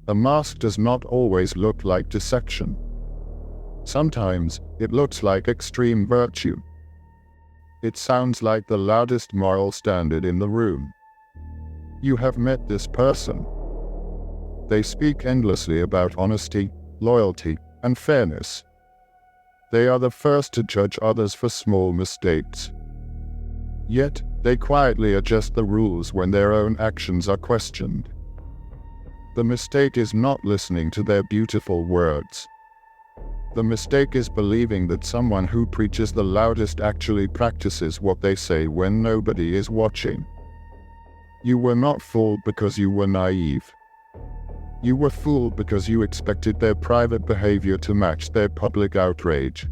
A mask does not always look like dissection. Sometimes, it looks like extreme virtue. It sounds like the loudest moral standard in the room. You have met this person. They speak endlessly about honesty, loyalty, and fairness. They are the first to judge others for small mistakes. Yet, they quietly adjust the rules when their own actions are questioned. The mistake is not listening to their beautiful words. The mistake is believing that someone who preaches the loudest actually practices what they say when nobody is watching. You were not fooled because you were naive. You were fooled because you expected their private behavior to match their public outrage.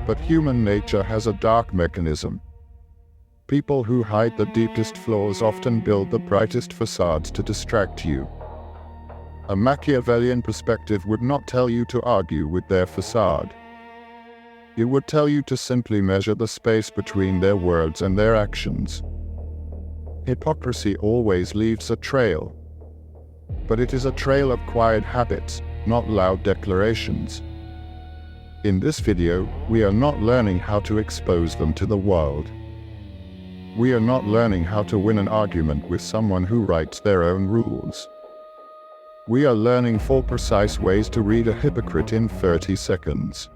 But human nature has a dark mechanism. People who hide the deepest flaws often build the brightest facades to distract you. A Machiavellian perspective would not tell you to argue with their facade. It would tell you to simply measure the space between their words and their actions. Hypocrisy always leaves a trail. But it is a trail of quiet habits, not loud declarations. In this video, we are not learning how to expose them to the world. We are not learning how to win an argument with someone who writes their own rules. We are learning 4 precise ways to read a hypocrite in 30 seconds.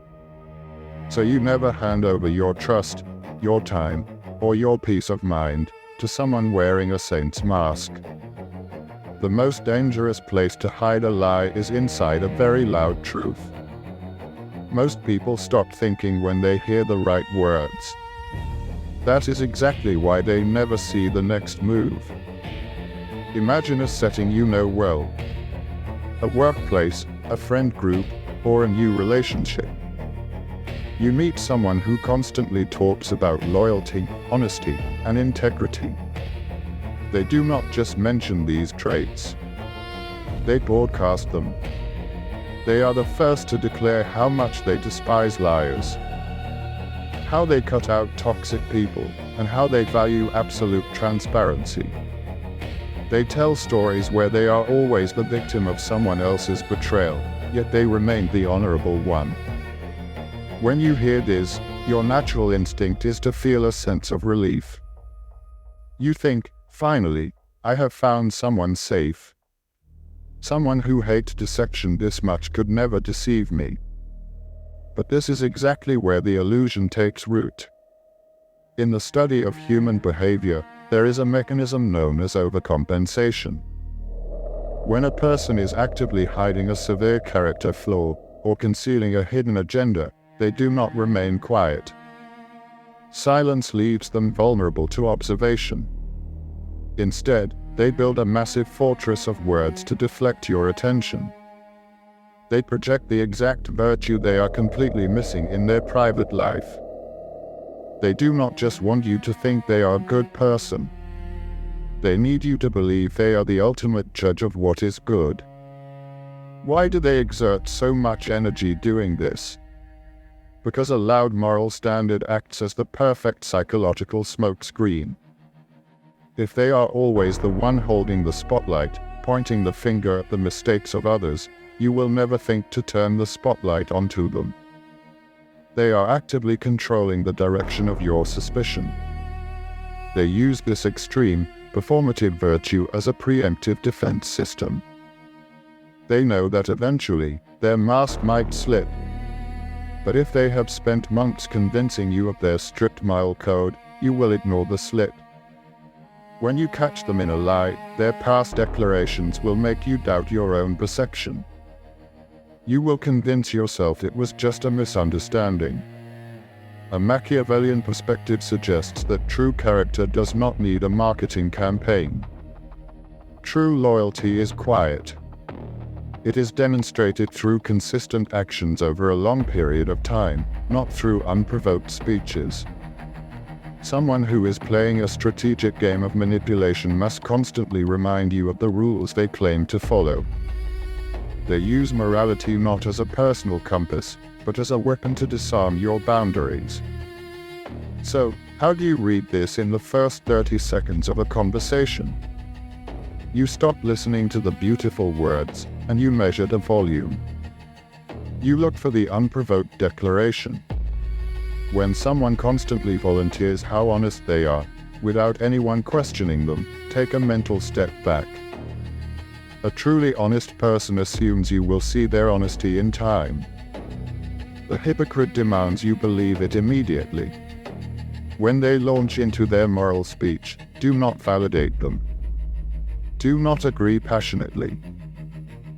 So you never hand over your trust, your time, or your peace of mind to someone wearing a saint's mask. The most dangerous place to hide a lie is inside a very loud truth. Most people stop thinking when they hear the right words. That is exactly why they never see the next move. Imagine a setting you know well. A workplace, a friend group, or a new relationship. You meet someone who constantly talks about loyalty, honesty, and integrity. They do not just mention these traits. They broadcast them. They are the first to declare how much they despise liars, how they cut out toxic people, and how they value absolute transparency. They tell stories where they are always the victim of someone else's betrayal, yet they remain the honorable one. When you hear this, your natural instinct is to feel a sense of relief. You think, finally, I have found someone safe. Someone who hates dissection this much could never deceive me. But this is exactly where the illusion takes root. In the study of human behavior, there is a mechanism known as overcompensation. When a person is actively hiding a severe character flaw or concealing a hidden agenda, they do not remain quiet. Silence leaves them vulnerable to observation. Instead, they build a massive fortress of words to deflect your attention. They project the exact virtue they are completely missing in their private life. They do not just want you to think they are a good person. They need you to believe they are the ultimate judge of what is good. Why do they exert so much energy doing this? Because a loud moral standard acts as the perfect psychological smokescreen. If they are always the one holding the spotlight, pointing the finger at the mistakes of others, you will never think to turn the spotlight onto them. They are actively controlling the direction of your suspicion. They use this extreme, performative virtue as a preemptive defense system. They know that eventually, their mask might slip. But if they have spent months convincing you of their strict moral code, you will ignore the slip. When you catch them in a lie, their past declarations will make you doubt your own perception. You will convince yourself it was just a misunderstanding. A Machiavellian perspective suggests that true character does not need a marketing campaign. True loyalty is quiet. It is demonstrated through consistent actions over a long period of time, not through unprovoked speeches. Someone who is playing a strategic game of manipulation must constantly remind you of the rules they claim to follow. They use morality not as a personal compass, but as a weapon to disarm your boundaries. So, how do you read this in the first 30 seconds of a conversation? You stop listening to the beautiful words, and you measure the volume. You look for the unprovoked declaration. When someone constantly volunteers how honest they are, without anyone questioning them, take a mental step back. A truly honest person assumes you will see their honesty in time. The hypocrite demands you believe it immediately. When they launch into their moral speech, do not validate them. Do not agree passionately.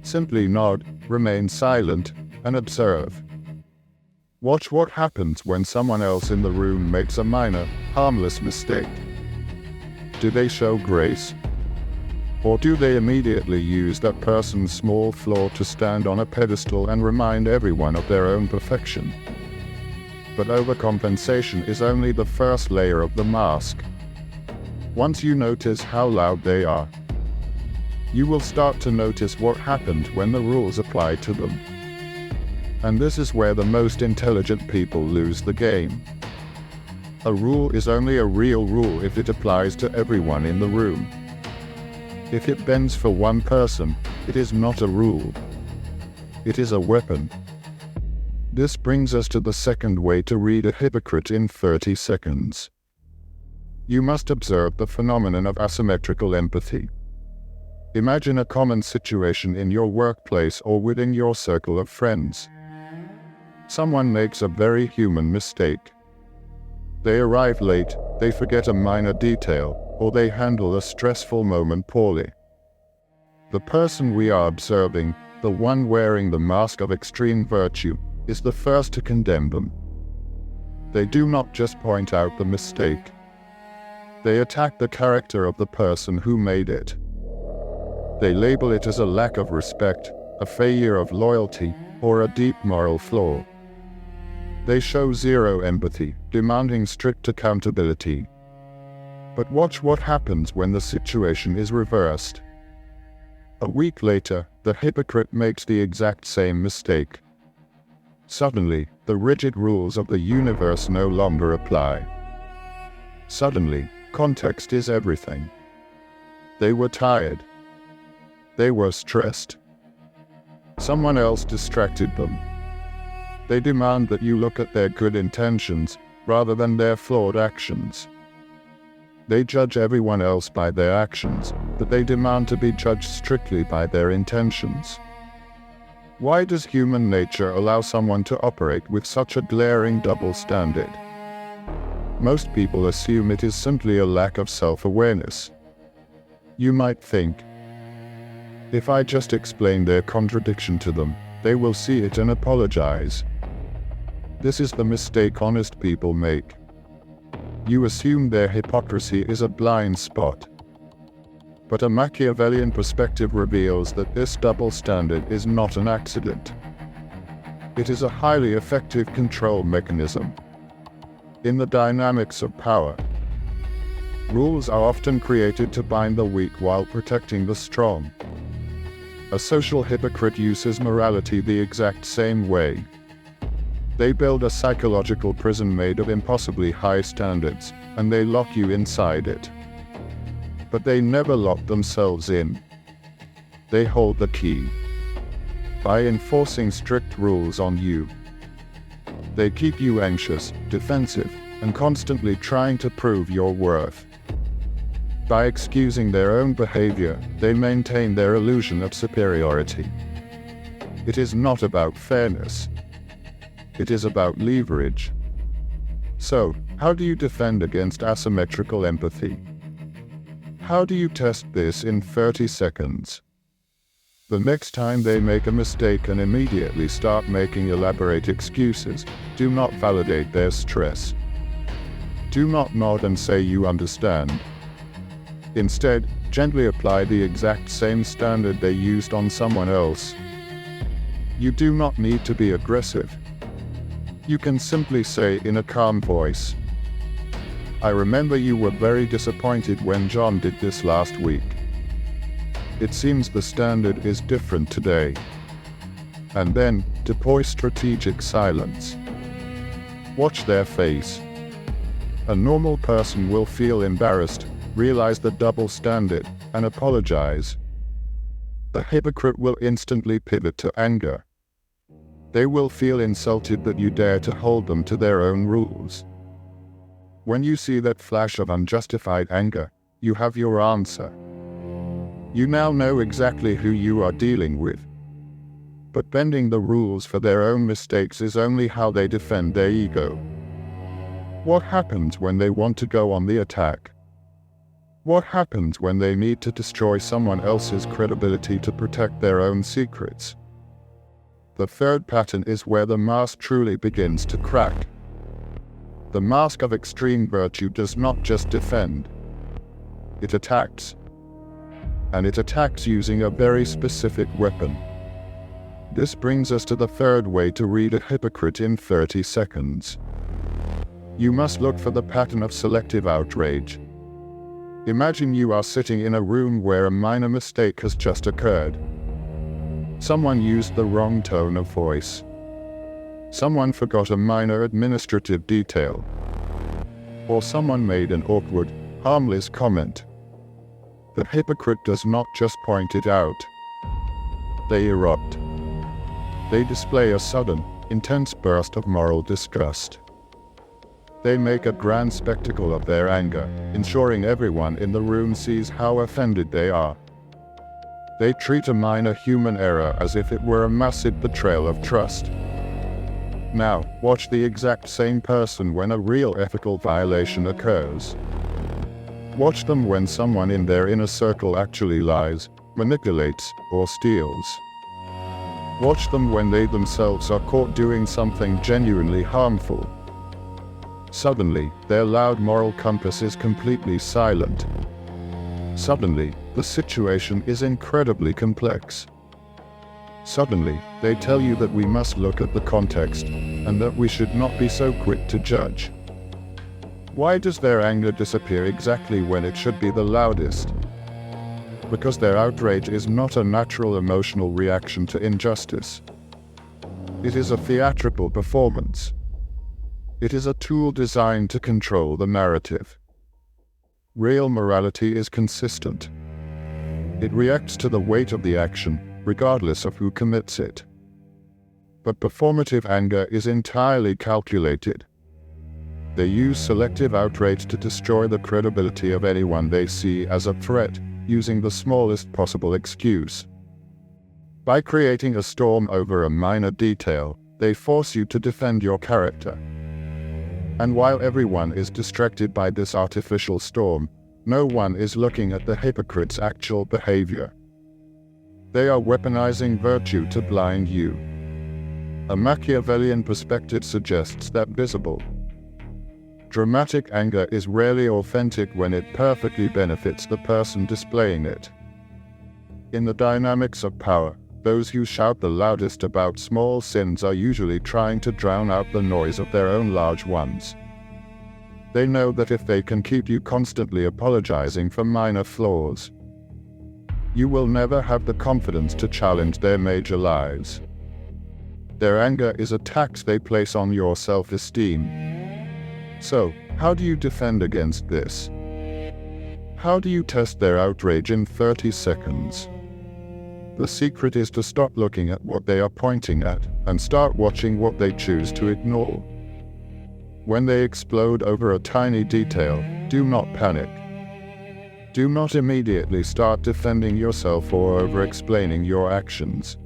Simply nod, remain silent, and observe. Watch what happens when someone else in the room makes a minor, harmless mistake. Do they show grace? Or do they immediately use that person's small flaw to stand on a pedestal and remind everyone of their own perfection? But overcompensation is only the first layer of the mask. Once you notice how loud they are, you will start to notice what happened when the rules apply to them. And this is where the most intelligent people lose the game. A rule is only a real rule if it applies to everyone in the room. If it bends for one person, it is not a rule. It is a weapon. This brings us to the second way to read a hypocrite in 30 seconds. You must observe the phenomenon of asymmetrical empathy. Imagine a common situation in your workplace or within your circle of friends. Someone makes a very human mistake. They arrive late, they forget a minor detail, or they handle a stressful moment poorly. The person we are observing, the one wearing the mask of extreme virtue, is the first to condemn them. They do not just point out the mistake. They attack the character of the person who made it. They label it as a lack of respect, a failure of loyalty, or a deep moral flaw. They show zero empathy, demanding strict accountability. But watch what happens when the situation is reversed. A week later, the hypocrite makes the exact same mistake. Suddenly, the rigid rules of the universe no longer apply. Suddenly, context is everything. They were tired. They were stressed. Someone else distracted them. They demand that you look at their good intentions, rather than their flawed actions. They judge everyone else by their actions, but they demand to be judged strictly by their intentions. Why does human nature allow someone to operate with such a glaring double standard? Most people assume it is simply a lack of self-awareness. You might think, if I just explain their contradiction to them, they will see it and apologize. This is the mistake honest people make. You assume their hypocrisy is a blind spot. But a Machiavellian perspective reveals that this double standard is not an accident. It is a highly effective control mechanism. In the dynamics of power, rules are often created to bind the weak while protecting the strong. A social hypocrite uses morality the exact same way. They build a psychological prison made of impossibly high standards, and they lock you inside it. But they never lock themselves in. They hold the key. By enforcing strict rules on you, they keep you anxious, defensive, and constantly trying to prove your worth. By excusing their own behavior, they maintain their illusion of superiority. It is not about fairness. It is about leverage. So, how do you defend against asymmetrical empathy? How do you test this in 30 seconds? The next time they make a mistake and immediately start making elaborate excuses, do not validate their stress. Do not nod and say you understand. Instead, gently apply the exact same standard they used on someone else. You do not need to be aggressive. You can simply say in a calm voice, I remember you were very disappointed when John did this last week. It seems the standard is different today. And then, deploy strategic silence. Watch their face. A normal person will feel embarrassed, realize the double standard, and apologize, the hypocrite will instantly pivot to anger. They will feel insulted that you dare to hold them to their own rules. When you see that flash of unjustified anger, you have your answer. You now know exactly who you are dealing with. But bending the rules for their own mistakes is only how they defend their ego. What happens when they want to go on the attack? What happens when they need to destroy someone else's credibility to protect their own secrets? The third pattern is where the mask truly begins to crack. The mask of extreme virtue does not just defend. It attacks. And it attacks using a very specific weapon. This brings us to the third way to read a hypocrite in 30 seconds. You must look for the pattern of selective outrage. Imagine you are sitting in a room where a minor mistake has just occurred. Someone used the wrong tone of voice. Someone forgot a minor administrative detail. Or someone made an awkward, harmless comment. The hypocrite does not just point it out. They erupt. They display a sudden, intense burst of moral disgust. They make a grand spectacle of their anger, ensuring everyone in the room sees how offended they are. They treat a minor human error as if it were a massive betrayal of trust. Now, watch the exact same person when a real ethical violation occurs. Watch them when someone in their inner circle actually lies, manipulates, or steals. Watch them when they themselves are caught doing something genuinely harmful. Suddenly, their loud moral compass is completely silent. Suddenly, the situation is incredibly complex. Suddenly, they tell you that we must look at the context, and that we should not be so quick to judge. Why does their anger disappear exactly when it should be the loudest? Because their outrage is not a natural emotional reaction to injustice. It is a theatrical performance. It is a tool designed to control the narrative. Real morality is consistent. It reacts to the weight of the action, regardless of who commits it. But performative anger is entirely calculated. They use selective outrage to destroy the credibility of anyone they see as a threat, using the smallest possible excuse. By creating a storm over a minor detail, they force you to defend your character. And while everyone is distracted by this artificial storm, no one is looking at the hypocrite's actual behavior. They are weaponizing virtue to blind you. A Machiavellian perspective suggests that visible, dramatic anger is rarely authentic when it perfectly benefits the person displaying it. In the dynamics of power, those who shout the loudest about small sins are usually trying to drown out the noise of their own large ones. They know that if they can keep you constantly apologizing for minor flaws, you will never have the confidence to challenge their major lies. Their anger is a tax they place on your self-esteem. So, how do you defend against this? How do you test their outrage in 30 seconds? The secret is to stop looking at what they are pointing at and start watching what they choose to ignore. When they explode over a tiny detail, do not panic. Do not immediately start defending yourself or over-explaining your actions.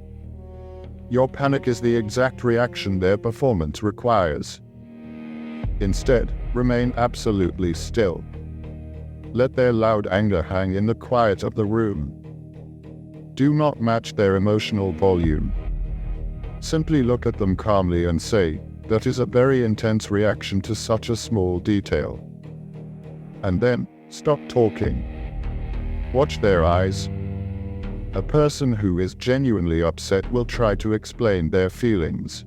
Your panic is the exact reaction their performance requires. Instead, remain absolutely still. Let their loud anger hang in the quiet of the room. Do not match their emotional volume. Simply look at them calmly and say, "That is a very intense reaction to such a small detail." And then, stop talking. Watch their eyes. A person who is genuinely upset will try to explain their feelings.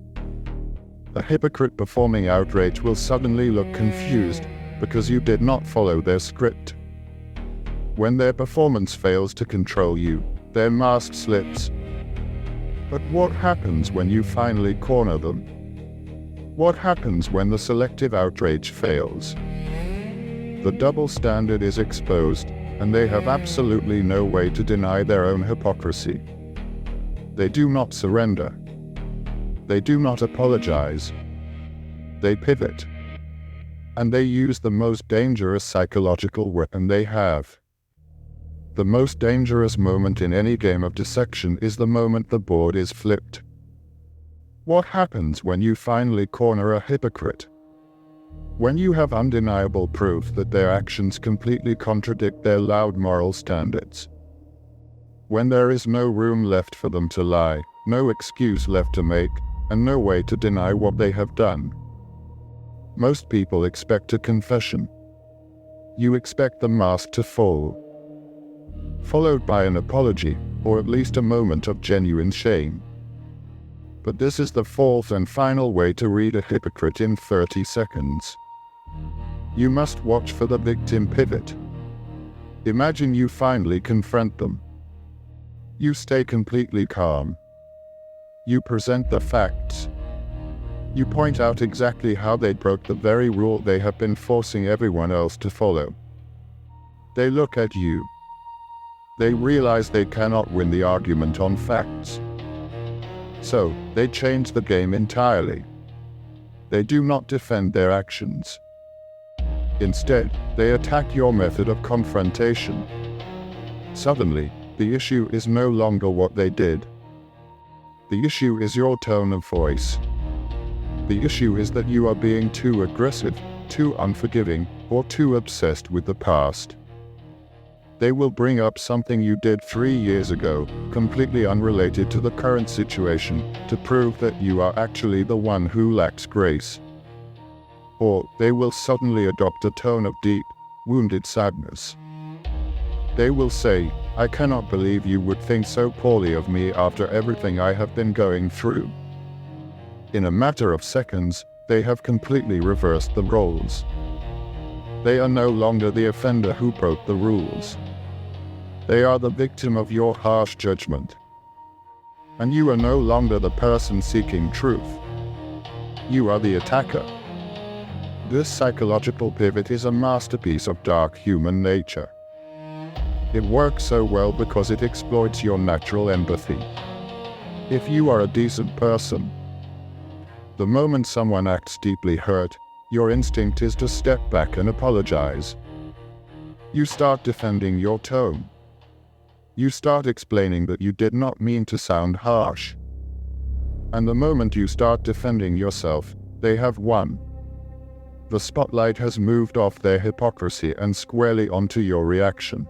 A hypocrite performing outrage will suddenly look confused because you did not follow their script. When their performance fails to control you, their mask slips. But what happens when you finally corner them? What happens when the selective outrage fails? The double standard is exposed, and they have absolutely no way to deny their own hypocrisy. They do not surrender. They do not apologize. They pivot. And they use the most dangerous psychological weapon they have. The most dangerous moment in any game of dissection is the moment the board is flipped. What happens when you finally corner a hypocrite? When you have undeniable proof that their actions completely contradict their loud moral standards. When there is no room left for them to lie, no excuse left to make, and no way to deny what they have done. Most people expect a confession. You expect the mask to fall, followed by an apology, or at least a moment of genuine shame. But this is the fourth and final way to read a hypocrite in 30 seconds. You must watch for the victim pivot. Imagine you finally confront them. You stay completely calm. You present the facts. You point out exactly how they broke the very rule they have been forcing everyone else to follow. They look at you. They realize they cannot win the argument on facts. So, they change the game entirely. They do not defend their actions. Instead, they attack your method of confrontation. Suddenly, the issue is no longer what they did. The issue is your tone of voice. The issue is that you are being too aggressive, too unforgiving, or too obsessed with the past. They will bring up something you did 3 years ago, completely unrelated to the current situation, to prove that you are actually the one who lacks grace. Or they will suddenly adopt a tone of deep, wounded sadness. They will say, "I cannot believe you would think so poorly of me after everything I have been going through." In a matter of seconds, they have completely reversed the roles. They are no longer the offender who broke the rules. They are the victim of your harsh judgment. And you are no longer the person seeking truth. You are the attacker. This psychological pivot is a masterpiece of dark human nature. It works so well because it exploits your natural empathy. If you are a decent person, the moment someone acts deeply hurt, your instinct is to step back and apologize. You start defending your tone. You start explaining that you did not mean to sound harsh. And the moment you start defending yourself, they have won. The spotlight has moved off their hypocrisy and squarely onto your reaction.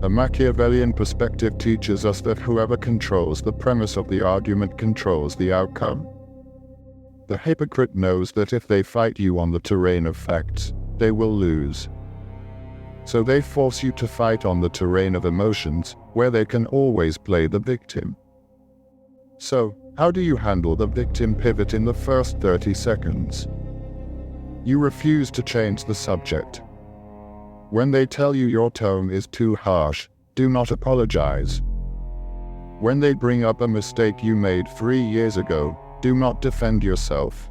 A Machiavellian perspective teaches us that whoever controls the premise of the argument controls the outcome. The hypocrite knows that if they fight you on the terrain of facts, they will lose. So they force you to fight on the terrain of emotions, where they can always play the victim. So, how do you handle the victim pivot in the first 30 seconds? You refuse to change the subject. When they tell you your tone is too harsh, do not apologize. When they bring up a mistake you made 3 years ago, do not defend yourself.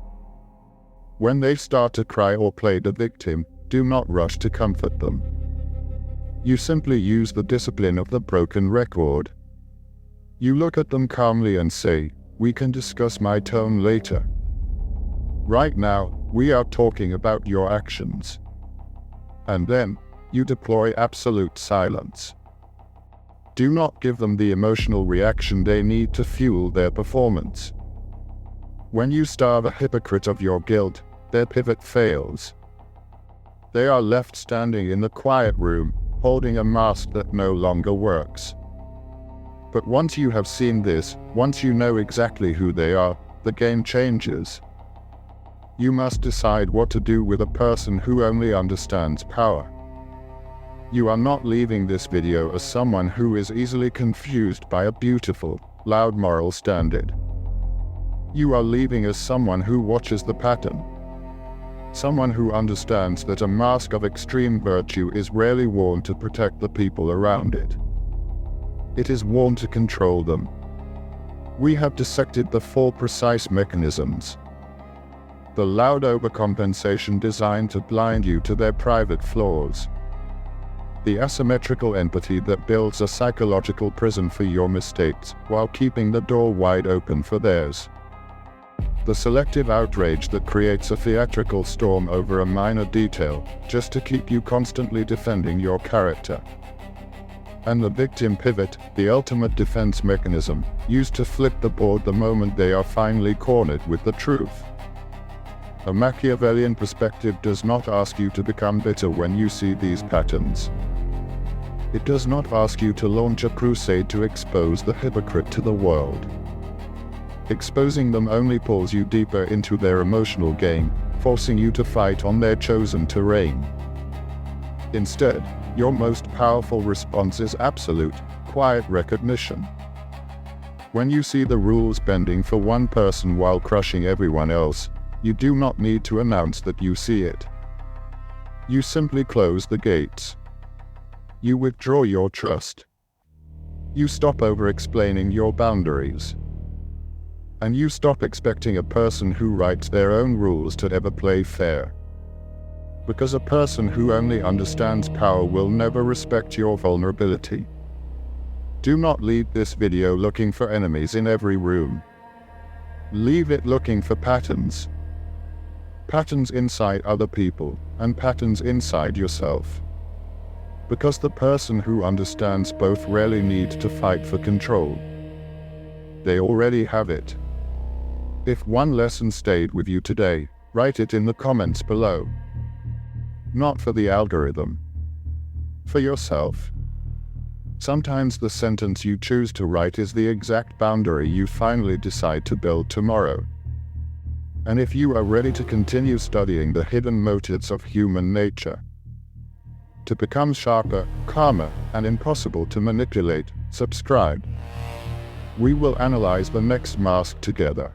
When they start to cry or play the victim, do not rush to comfort them. You simply use the discipline of the broken record. You look at them calmly and say, "We can discuss my tone later. Right now, we are talking about your actions." And then, you deploy absolute silence. Do not give them the emotional reaction they need to fuel their performance. When you starve a hypocrite of your guilt, their pivot fails. They are left standing in the quiet room, holding a mask that no longer works. But once you have seen this, once you know exactly who they are, the game changes. You must decide what to do with a person who only understands power. You are not leaving this video as someone who is easily confused by a beautiful, loud moral standard. You are leaving as someone who watches the pattern. Someone who understands that a mask of extreme virtue is rarely worn to protect the people around it. It is worn to control them. We have dissected the 4 precise mechanisms. The loud overcompensation designed to blind you to their private flaws. the asymmetrical empathy that builds a psychological prison for your mistakes while keeping the door wide open for theirs. The selective outrage that creates a theatrical storm over a minor detail just to keep you constantly defending your character. And the victim pivot, the ultimate defense mechanism, used to flip the board the moment they are finally cornered with the truth. A Machiavellian perspective does not ask you to become bitter when you see these patterns. It does not ask you to launch a crusade to expose the hypocrite to the world. Exposing them only pulls you deeper into their emotional game, forcing you to fight on their chosen terrain. Instead, your most powerful response is absolute, quiet recognition. When you see the rules bending for one person while crushing everyone else, you do not need to announce that you see it. You simply close the gates. You withdraw your trust. You stop over-explaining your boundaries. And you stop expecting a person who writes their own rules to ever play fair. Because a person who only understands power will never respect your vulnerability. Do not leave this video looking for enemies in every room. Leave it looking for patterns. Patterns inside other people, and patterns inside yourself. Because the person who understands both rarely needs to fight for control. They already have it. If one lesson stayed with you today, write it in the comments below. Not for the algorithm. For yourself. Sometimes the sentence you choose to write is the exact boundary you finally decide to build tomorrow. And if you are ready to continue studying the hidden motives of human nature, to become sharper, calmer, and impossible to manipulate, subscribe. We will analyze the next mask together.